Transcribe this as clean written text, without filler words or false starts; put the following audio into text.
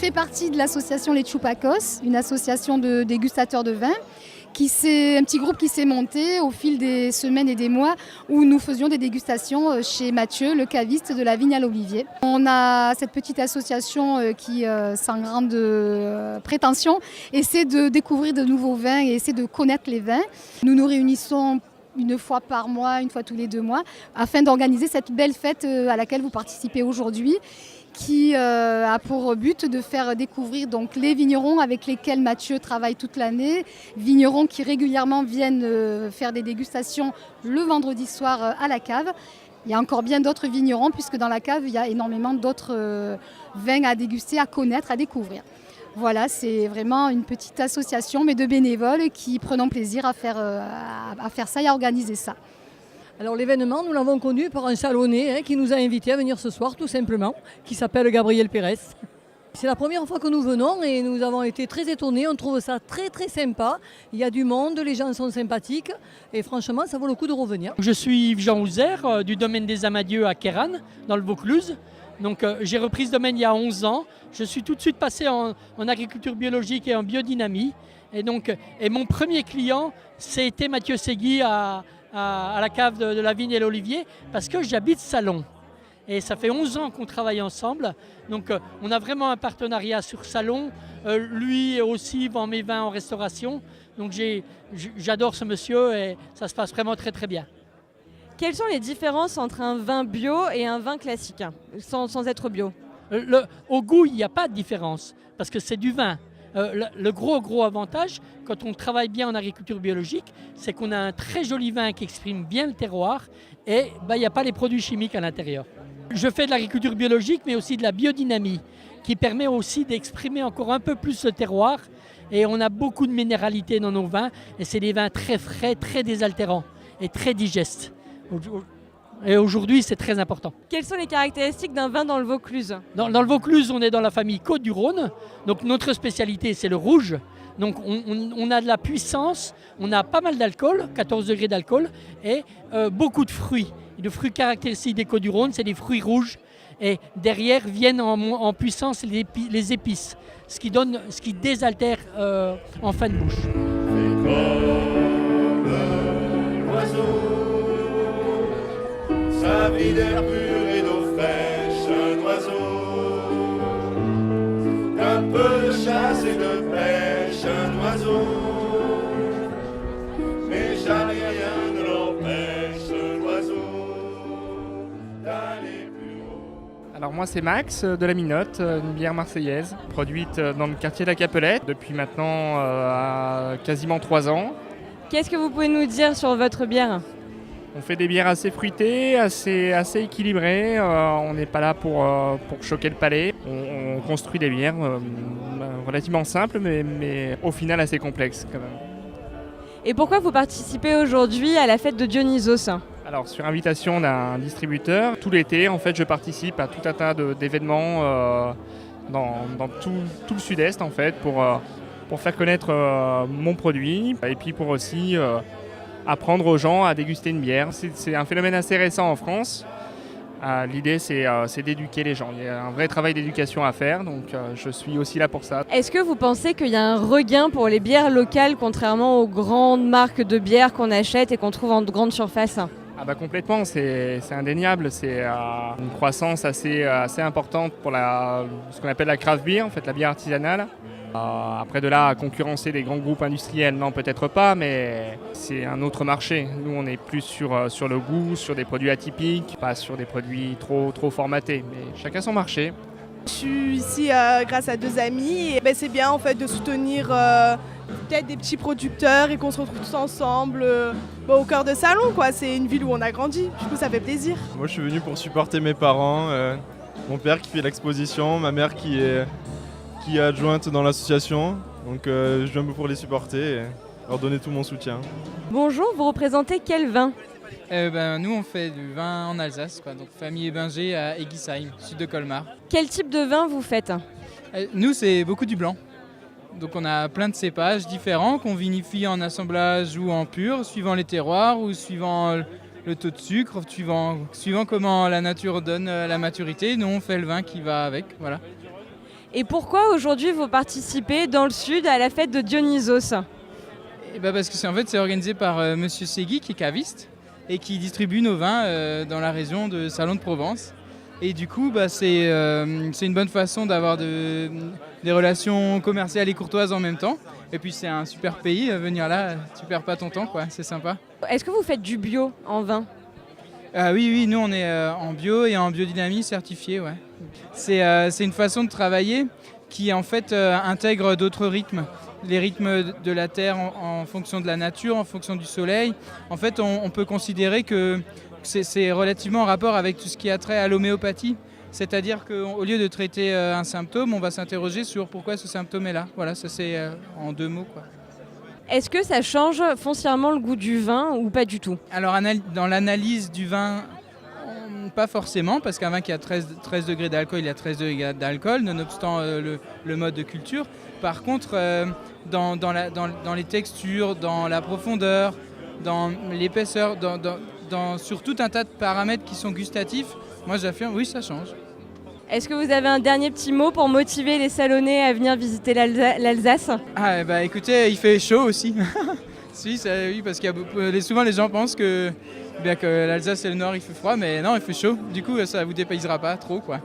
fais partie de l'association Les Chupacos, une association de dégustateurs de vin. C'est un petit groupe qui s'est monté au fil des semaines et des mois où nous faisions des dégustations chez Mathieu, le caviste de la vigne à l'Olivier. On a cette petite association qui, sans grande prétention, essaie de découvrir de nouveaux vins et essaie de connaître les vins. Nous nous réunissons une fois par mois, une fois tous les 2 mois, afin d'organiser cette belle fête à laquelle vous participez aujourd'hui, qui a pour but de faire découvrir donc, les vignerons avec lesquels Mathieu travaille toute l'année, vignerons qui régulièrement viennent faire des dégustations le vendredi soir à la cave. Il y a encore bien d'autres vignerons puisque dans la cave, il y a énormément d'autres vins à déguster, à connaître, à découvrir. Voilà, c'est vraiment une petite association, mais de bénévoles qui prenons plaisir à faire ça et à organiser ça. Alors l'événement, nous l'avons connu par un salonné qui nous a invités à venir ce soir tout simplement, qui s'appelle Gabriel Pérez. C'est la première fois que nous venons et nous avons été très étonnés, on trouve ça très très sympa. Il y a du monde, les gens sont sympathiques et franchement ça vaut le coup de revenir. Je suis Yves-Jean Houzer du domaine des Amadieux à Kéran, dans le Vaucluse. Donc j'ai repris ce domaine il y a 11 ans. Je suis tout de suite passé en agriculture biologique et en biodynamie. Et mon premier client, c'était Mathieu Segui à la cave de la vigne et l'olivier parce que j'habite Salon. Et ça fait 11 ans qu'on travaille ensemble. Donc on a vraiment un partenariat sur Salon. Lui aussi vend mes vins en restauration. Donc j'adore ce monsieur et ça se passe vraiment très très bien. Quelles sont les différences entre un vin bio et un vin classique, sans être bio ? Au goût, il n'y a pas de différence parce que c'est du vin. Le gros avantage, quand on travaille bien en agriculture biologique, c'est qu'on a un très joli vin qui exprime bien le terroir et il n'y a pas les produits chimiques à l'intérieur. Je fais de l'agriculture biologique, mais aussi de la biodynamie, qui permet aussi d'exprimer encore un peu plus le terroir. Et on a beaucoup de minéralité dans nos vins, et c'est des vins très frais, très désaltérants et très digestes. Et aujourd'hui, c'est très important. Quelles sont les caractéristiques d'un vin dans le Vaucluse ? Dans le Vaucluse, on est dans la famille Côte-du-Rhône. Donc notre spécialité, c'est le rouge. Donc on a de la puissance, on a pas mal d'alcool, 14 degrés d'alcool, et beaucoup de fruits. Les fruits caractéristiques des Côtes-du-Rhône, c'est des fruits rouges. Et derrière viennent en puissance les épices, ce qui désaltère en fin de bouche. Sa vie d'air pur et d'eau fraîche, un oiseau. Un peu de chasse et de pêche, un oiseau. Mais jamais rien ne l'empêche, l'oiseau, d'aller plus haut. Alors moi c'est Max de la Minotte, une bière marseillaise, produite dans le quartier de la Capelette depuis maintenant quasiment 3 ans. Qu'est-ce que vous pouvez nous dire sur votre bière ? On fait des bières assez fruitées, assez équilibrées. On n'est pas là pour choquer le palais. On construit des bières relativement simples, mais au final assez complexes quand même. Et pourquoi vous participez aujourd'hui à la fête de Dionysos ? Alors sur invitation d'un distributeur, tout l'été en fait je participe à tout un tas d'événements dans tout le sud-est en fait pour faire connaître mon produit et puis pour aussi apprendre aux gens à déguster une bière. C'est un phénomène assez récent en France. L'idée, c'est d'éduquer les gens. Il y a un vrai travail d'éducation à faire, donc je suis aussi là pour ça. Est-ce que vous pensez qu'il y a un regain pour les bières locales, contrairement aux grandes marques de bières qu'on achète et qu'on trouve en grande surface ? Complètement, c'est indéniable. C'est une croissance assez importante pour ce qu'on appelle la craft beer, en fait, la bière artisanale. Après de là, à concurrencer des grands groupes industriels, non peut-être pas, mais c'est un autre marché. Nous on est plus sur le goût, sur des produits atypiques, pas sur des produits trop formatés, mais chacun son marché. Je suis ici grâce à 2 amis et c'est bien en fait de soutenir peut-être des petits producteurs et qu'on se retrouve tous ensemble au cœur de Salon quoi. C'est une ville où on a grandi, du coup ça fait plaisir. Moi je suis venu pour supporter mes parents, mon père qui fait l'exposition, ma mère qui est adjointe dans l'association, donc je viens pour les supporter et leur donner tout mon soutien. Bonjour, vous représentez quel vin ? Nous on fait du vin en Alsace, donc famille Ébinger à Egisheim, sud de Colmar. Quel type de vin vous faites ? Nous c'est beaucoup du blanc, donc on a plein de cépages différents qu'on vinifie en assemblage ou en pur, suivant les terroirs ou suivant le taux de sucre, suivant comment la nature donne la maturité. Nous on fait le vin qui va avec, voilà. Et pourquoi aujourd'hui vous participez dans le sud à la fête de Dionysos? Et parce que c'est organisé par Monsieur Segui qui est caviste et qui distribue nos vins dans la région de Salon de Provence. Et du coup, c'est une bonne façon d'avoir des relations commerciales et courtoises en même temps. Et puis c'est un super pays, venir là, tu perds pas ton temps, quoi, c'est sympa. Est-ce que vous faites du bio en vin? Oui, nous on est en bio et en biodynamie certifié, ouais. C'est une façon de travailler qui en fait intègre d'autres rythmes. Les rythmes de la terre en fonction de la nature, en fonction du soleil. En fait, on peut considérer que c'est relativement en rapport avec tout ce qui a trait à l'homéopathie. C'est-à-dire qu'au lieu de traiter un symptôme, on va s'interroger sur pourquoi ce symptôme est là. Voilà, ça c'est en 2 mots, quoi. Est-ce que ça change foncièrement le goût du vin ou pas du tout? Alors dans l'analyse du vin, pas forcément, parce qu'un vin qui a 13 degrés d'alcool, il a 13 degrés d'alcool, nonobstant le mode de culture. Par contre, dans les textures, dans la profondeur, dans l'épaisseur, sur tout un tas de paramètres qui sont gustatifs, moi j'affirme, oui, ça change. Est-ce que vous avez un dernier petit mot pour motiver les Salonnais à venir visiter l'Alsace? Écoutez, il fait chaud aussi. Oui, parce que souvent les gens pensent que l'Alsace et le Nord il fait froid, mais non, il fait chaud. Du coup, ça vous dépaysera pas trop, quoi.